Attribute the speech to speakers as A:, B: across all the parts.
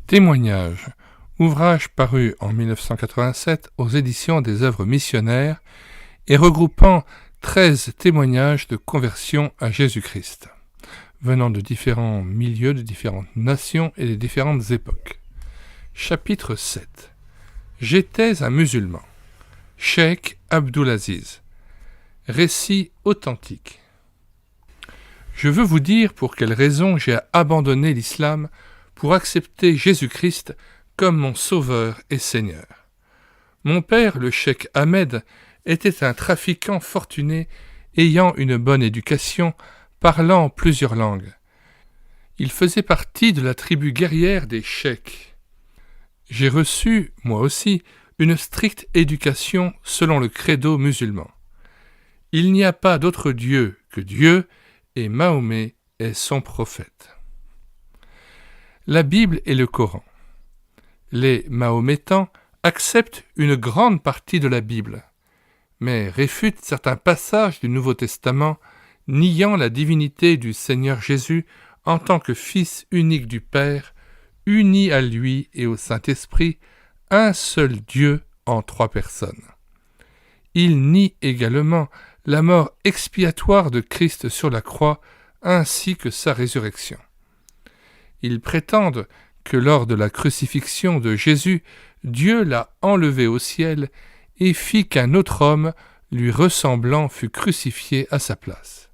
A: Témoignages, ouvrage paru en 1987 aux éditions des œuvres missionnaires et regroupant 13 témoignages de conversion à Jésus-Christ, venant de différents milieux, de différentes nations et de différentes époques. Chapitre 7. J'étais un musulman. Cheikh Abdulaziz. Récit authentique. Je veux vous dire pour quelle raison j'ai abandonné l'islam pour accepter Jésus-Christ comme mon sauveur et Seigneur. Mon père, le cheikh Ahmed, était un trafiquant fortuné ayant une bonne éducation, parlant plusieurs langues. Il faisait partie de la tribu guerrière des cheikhs. J'ai reçu, moi aussi, une stricte éducation selon le credo musulman. Il n'y a pas d'autre Dieu que Dieu, et Mahomet est son prophète. La Bible et le Coran. Les Mahométans acceptent une grande partie de la Bible, mais réfutent certains passages du Nouveau Testament, niant la divinité du Seigneur Jésus en tant que Fils unique du Père, uni à lui et au Saint-Esprit, un seul Dieu en 3 personnes. Ils nient également la mort expiatoire de Christ sur la croix, ainsi que sa résurrection. Ils prétendent que lors de la crucifixion de Jésus, Dieu l'a enlevé au ciel et fit qu'un autre homme, lui ressemblant, fut crucifié à sa place.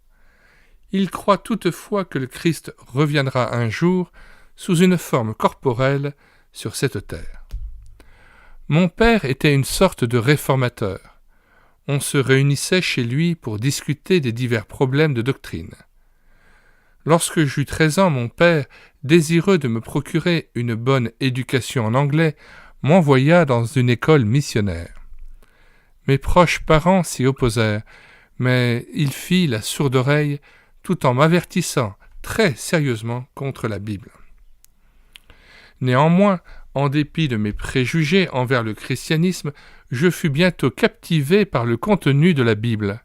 A: Ils croient toutefois que le Christ reviendra un jour sous une forme corporelle sur cette terre. Mon père était une sorte de réformateur. On se réunissait chez lui pour discuter des divers problèmes de doctrine. Lorsque j'eus 13 ans, mon père, désireux de me procurer une bonne éducation en anglais, m'envoya dans une école missionnaire. Mes proches parents s'y opposèrent, mais il fit la sourde oreille tout en m'avertissant très sérieusement contre la Bible. Néanmoins, en dépit de mes préjugés envers le christianisme, je fus bientôt captivé par le contenu de la Bible.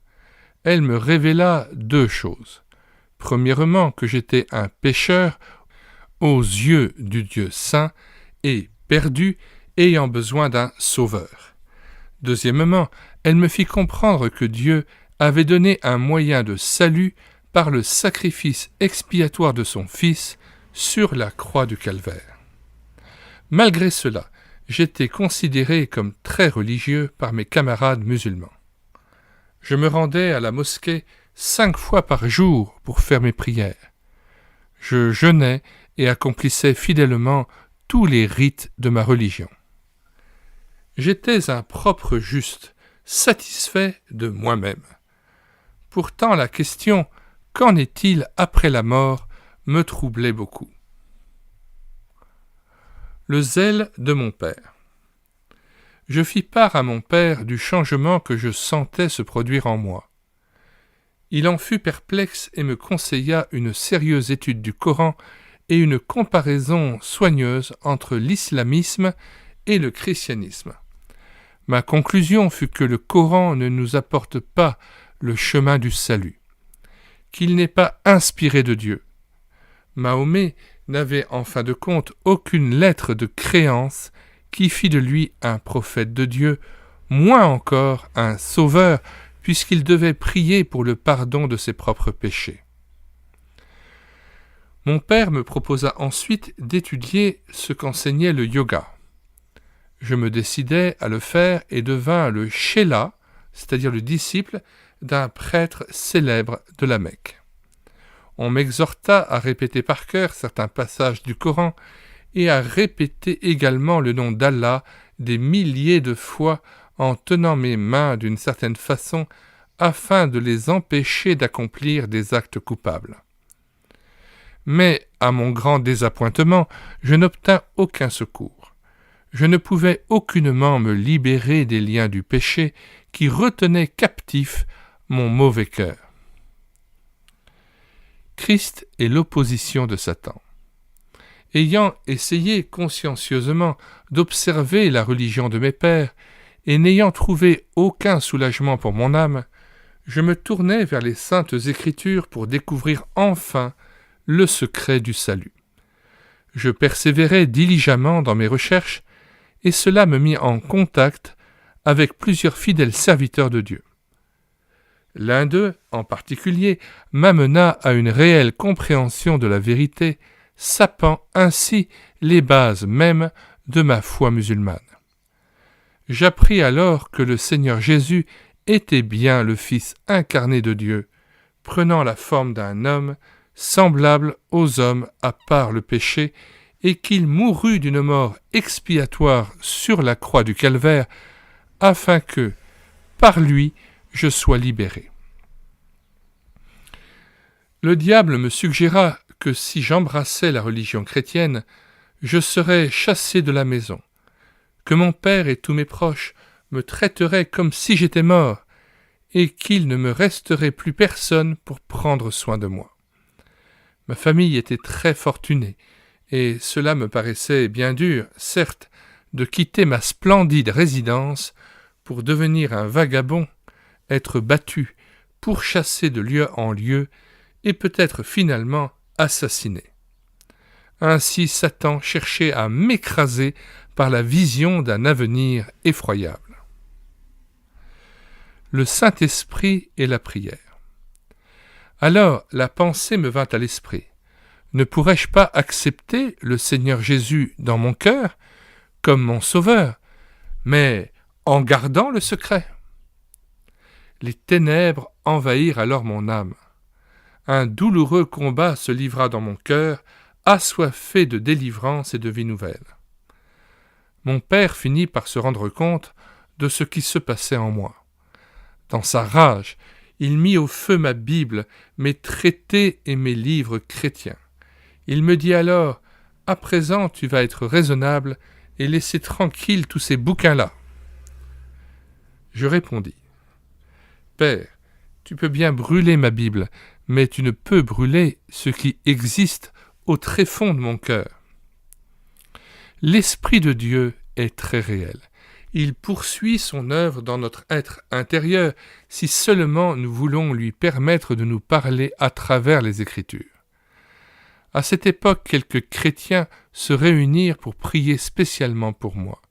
A: Elle me révéla 2 choses. Premièrement, que j'étais un pécheur aux yeux du Dieu saint et perdu, ayant besoin d'un sauveur. Deuxièmement, elle me fit comprendre que Dieu avait donné un moyen de salut par le sacrifice expiatoire de son Fils sur la croix du Calvaire. Malgré cela, j'étais considéré comme très religieux par mes camarades musulmans. Je me rendais à la mosquée 5 fois par jour pour faire mes prières. Je jeûnais et accomplissais fidèlement tous les rites de ma religion. J'étais un propre juste, satisfait de moi-même. Pourtant la question « Qu'en est-il après la mort ?» me troublait beaucoup. Le zèle de mon père. Je fis part à mon père du changement que je sentais se produire en moi. Il en fut perplexe et me conseilla une sérieuse étude du Coran et une comparaison soigneuse entre l'islamisme et le christianisme. Ma conclusion fut que le Coran ne nous apporte pas le chemin du salut, qu'il n'est pas inspiré de Dieu. Mahomet n'avait en fin de compte aucune lettre de créance qui fit de lui un prophète de Dieu, moins encore un sauveur, puisqu'il devait prier pour le pardon de ses propres péchés. Mon père me proposa ensuite d'étudier ce qu'enseignait le yoga. Je me décidai à le faire et devins le chéla, c'est-à-dire le disciple d'un prêtre célèbre de la Mecque. On m'exhorta à répéter par cœur certains passages du Coran et à répéter également le nom d'Allah des milliers de fois en tenant mes mains d'une certaine façon afin de les empêcher d'accomplir des actes coupables. Mais, à mon grand désappointement, je n'obtins aucun secours. Je ne pouvais aucunement me libérer des liens du péché qui retenaient captif mon mauvais cœur. Christ est l'opposition de Satan. Ayant essayé consciencieusement d'observer la religion de mes pères, et n'ayant trouvé aucun soulagement pour mon âme, je me tournai vers les saintes Écritures pour découvrir enfin le secret du salut. Je persévérai diligemment dans mes recherches, et cela me mit en contact avec plusieurs fidèles serviteurs de Dieu. L'un d'eux, en particulier, m'amena à une réelle compréhension de la vérité, sapant ainsi les bases mêmes de ma foi musulmane. J'appris alors que le Seigneur Jésus était bien le Fils incarné de Dieu, prenant la forme d'un homme, semblable aux hommes à part le péché, et qu'il mourut d'une mort expiatoire sur la croix du calvaire, afin que, par lui, je sois libéré. Le diable me suggéra que si j'embrassais la religion chrétienne, je serais chassé de la maison, que mon père et tous mes proches me traiteraient comme si j'étais mort, et qu'il ne me resterait plus personne pour prendre soin de moi. Ma famille était très fortunée, et cela me paraissait bien dur, certes, de quitter ma splendide résidence pour devenir un vagabond, être battu, pourchassé de lieu en lieu, et peut-être finalement assassiné. Ainsi Satan cherchait à m'écraser par la vision d'un avenir effroyable. Le Saint-Esprit et la prière. Alors la pensée me vint à l'esprit. Ne pourrais-je pas accepter le Seigneur Jésus dans mon cœur comme mon Sauveur, mais en gardant le secret? Les ténèbres envahirent alors mon âme. Un douloureux combat se livra dans mon cœur, assoiffé de délivrance et de vie nouvelle. Mon père finit par se rendre compte de ce qui se passait en moi. Dans sa rage, il mit au feu ma Bible, mes traités et mes livres chrétiens. Il me dit alors « À présent, tu vas être raisonnable et laisser tranquille tous ces bouquins-là. » Je répondis « Père, tu peux bien brûler ma Bible, mais tu ne peux brûler ce qui existe au tréfonds de mon cœur. » L'Esprit de Dieu est très réel. Il poursuit son œuvre dans notre être intérieur si seulement nous voulons lui permettre de nous parler à travers les Écritures. À cette époque, quelques chrétiens se réunirent pour prier spécialement pour moi.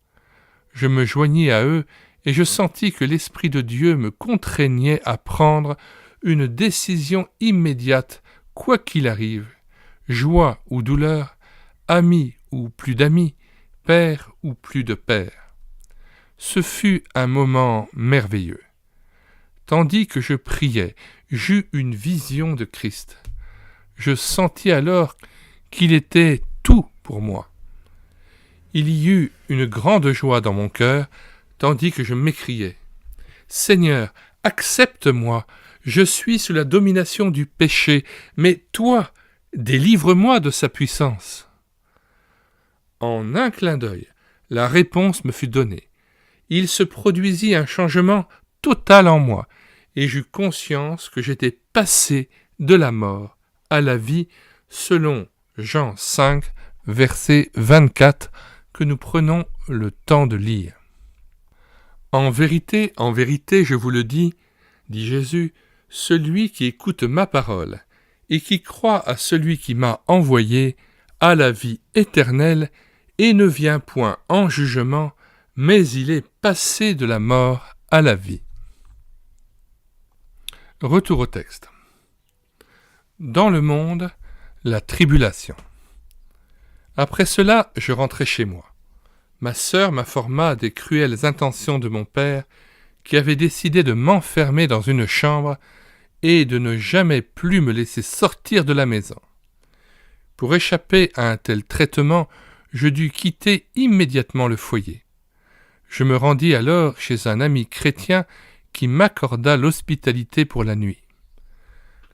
A: Je me joignis à eux et je sentis que l'Esprit de Dieu me contraignait à prendre une décision immédiate, quoi qu'il arrive, joie ou douleur, amis ou plus d'amis, père ou plus de père. Ce fut un moment merveilleux. Tandis que je priais, j'eus une vision de Christ. Je sentis alors qu'il était tout pour moi. Il y eut une grande joie dans mon cœur, tandis que je m'écriais « Seigneur, accepte-moi, je suis sous la domination du péché, mais toi, délivre-moi de sa puissance. » En un clin d'œil, la réponse me fut donnée. Il se produisit un changement total en moi, et j'eus conscience que j'étais passé de la mort à la vie, selon Jean 5, verset 24, que nous prenons le temps de lire. En vérité, je vous le dis, dit Jésus, celui qui écoute ma parole et qui croit à celui qui m'a envoyé a la vie éternelle et ne vient point en jugement, mais il est passé de la mort à la vie. Retour au texte. Dans le monde, la tribulation. Après cela, je rentrai chez moi. Ma sœur m'informa des cruelles intentions de mon père, qui avait décidé de m'enfermer dans une chambre et de ne jamais plus me laisser sortir de la maison. Pour échapper à un tel traitement, je dus quitter immédiatement le foyer. Je me rendis alors chez un ami chrétien qui m'accorda l'hospitalité pour la nuit.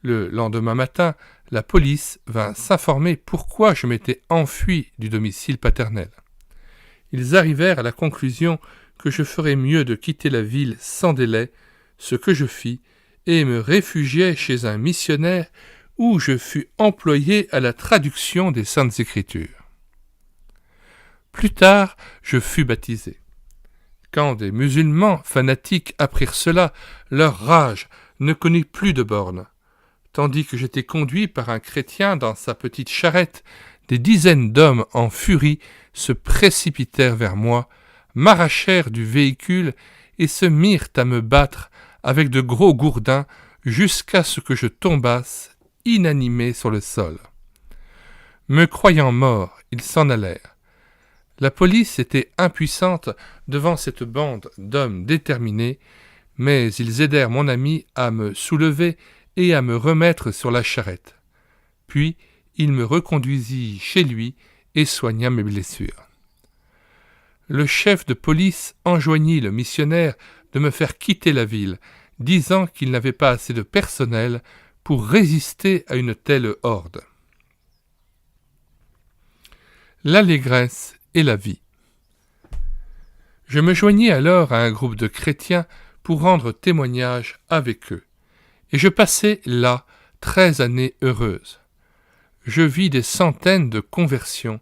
A: Le lendemain matin, la police vint s'informer pourquoi je m'étais enfui du domicile paternel. Ils arrivèrent à la conclusion que je ferais mieux de quitter la ville sans délai, ce que je fis, et me réfugiai chez un missionnaire où je fus employé à la traduction des Saintes Écritures. Plus tard, je fus baptisé. Quand des musulmans fanatiques apprirent cela, leur rage ne connut plus de bornes. Tandis que j'étais conduit par un chrétien dans sa petite charrette, des dizaines d'hommes en furie se précipitèrent vers moi, m'arrachèrent du véhicule et se mirent à me battre avec de gros gourdins jusqu'à ce que je tombasse, inanimé sur le sol. Me croyant mort, ils s'en allèrent. La police était impuissante devant cette bande d'hommes déterminés, mais ils aidèrent mon ami à me soulever et à me remettre sur la charrette. Puis, il me reconduisit chez lui et soigna mes blessures. Le chef de police enjoignit le missionnaire de me faire quitter la ville, disant qu'il n'avait pas assez de personnel pour résister à une telle horde. L'allégresse et la vie. Je me joignis alors à un groupe de chrétiens pour rendre témoignage avec eux, et je passai là 13 années heureuses. Je vis des centaines de conversions.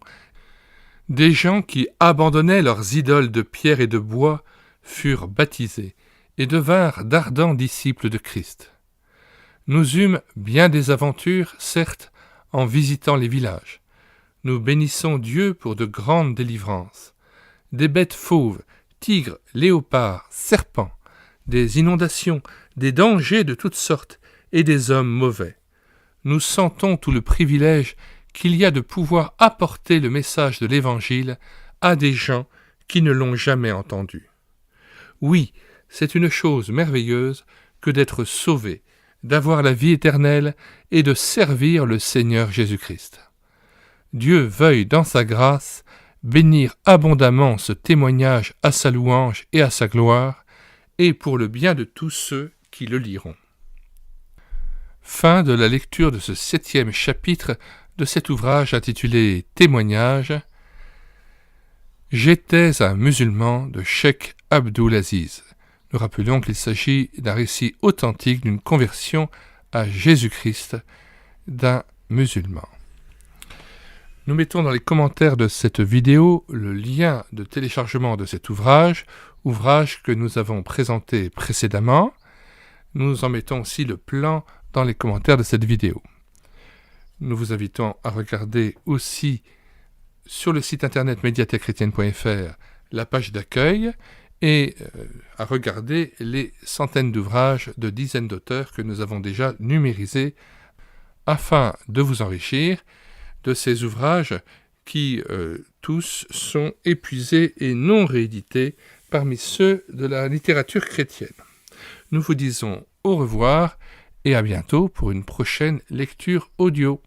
A: Des gens qui abandonnaient leurs idoles de pierre et de bois furent baptisés et devinrent d'ardents disciples de Christ. Nous eûmes bien des aventures, certes, en visitant les villages. Nous bénissons Dieu pour de grandes délivrances. Des bêtes fauves, tigres, léopards, serpents, des inondations, des dangers de toutes sortes et des hommes mauvais. Nous sentons tout le privilège qu'il y a de pouvoir apporter le message de l'Évangile à des gens qui ne l'ont jamais entendu. Oui, c'est une chose merveilleuse que d'être sauvé, d'avoir la vie éternelle et de servir le Seigneur Jésus-Christ. Dieu veuille dans sa grâce bénir abondamment ce témoignage à sa louange et à sa gloire, et pour le bien de tous ceux qui le liront. Fin de la lecture de ce 7e chapitre de cet ouvrage intitulé « Témoignages ». J'étais un musulman de Cheikh Abdul Aziz. Nous rappelons qu'il s'agit d'un récit authentique d'une conversion à Jésus-Christ d'un musulman. Nous mettons dans les commentaires de cette vidéo le lien de téléchargement de cet ouvrage que nous avons présenté précédemment. Nous en mettons aussi le plan dans les commentaires de cette vidéo. Nous vous invitons à regarder aussi sur le site internet médiathèquechrétienne.fr la page d'accueil et à regarder les centaines d'ouvrages de dizaines d'auteurs que nous avons déjà numérisés afin de vous enrichir de ces ouvrages qui tous sont épuisés et non réédités parmi ceux de la littérature chrétienne. Nous vous disons au revoir et à bientôt pour une prochaine lecture audio.